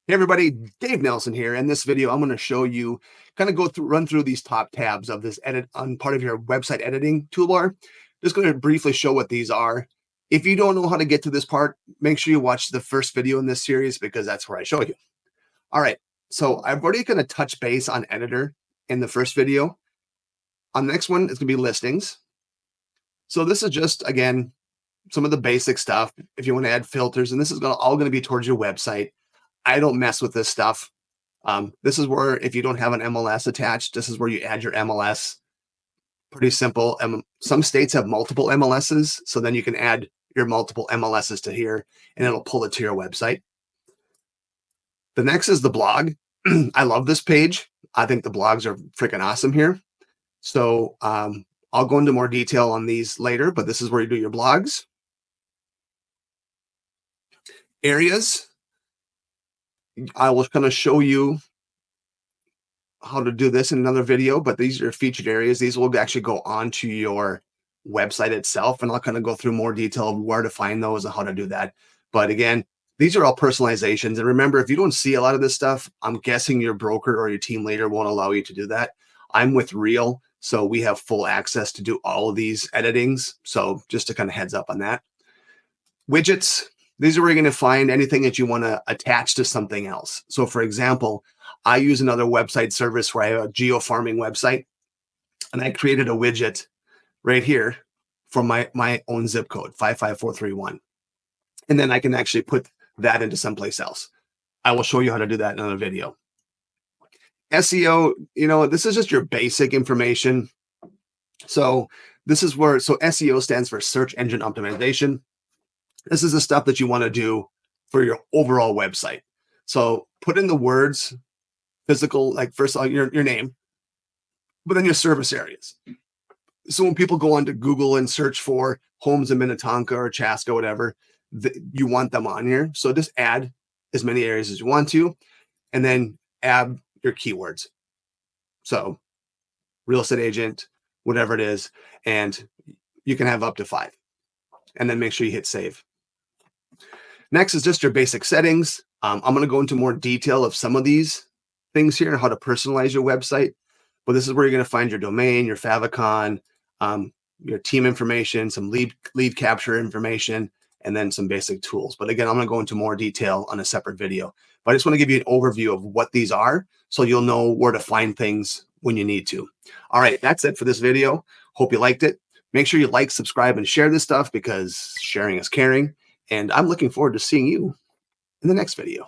Hey everybody, Dave Nelson here. In this video, I'm going to show you, run through these top tabs of this edit on part of your website editing toolbar. Just going to briefly show what these are. If you don't know how to get to this part, make sure you watch the first video in this series because that's where I show you. All right, so I've already kind of touched base on editor in the first video. On the next one, it's going to be listings. So this is just, again, some of the basic stuff. If you want to add filters, and this is all going to be towards your website. I don't mess with this stuff. This is where, if you don't have an MLS attached, this is where you add your MLS. Pretty simple. Some states have multiple MLSs, so then you can add your multiple MLSs to here, and it'll pull it to your website. The next is the blog. I love this page. I think the blogs are freaking awesome here. So I'll go into more detail on these later, but this is where you do your blogs. Areas. I will kind of show you how to do this in another video, but these are featured areas. These will actually go onto your website itself, and I'll kind of go through more detail of where to find those and how to do that. But again, these are all personalizations. And remember, if you don't see a lot of this stuff, I'm guessing your broker or your team leader won't allow you to do that. I'm with Real, so we have full access to do all of these editings. So just to kind of heads up on that. Widgets. These are where you're going to find anything that you want to attach to something else. So for example, I use another website service where I have a geo-farming website, and I created a widget right here for my own zip code, 55431. And then I can actually put that into someplace else. I will show you how to do that in another video. SEO, this is just your basic information. So this is where, SEO stands for search engine optimization. This is the stuff that you want to do for your overall website. So put in the words, physical, like first of all, your name, but then your service areas. So when people go onto Google and search for homes in Minnetonka or Chaska, whatever, you want them on here. So just add as many areas as you want to, and then add your keywords. So real estate agent, whatever it is, and you can have up to 5. And then make sure you hit save. Next is just your basic settings. I'm going to go into more detail of some of these things here and how to personalize your website. But this is where you're going to find your domain, your favicon, your team information, some lead capture information, and then some basic tools. But again, I'm going to go into more detail on a separate video. But I just want to give you an overview of what these are so you'll know where to find things when you need to. All right, that's it for this video. Hope you liked it. Make sure you like, subscribe, and share this stuff because sharing is caring. And I'm looking forward to seeing you in the next video.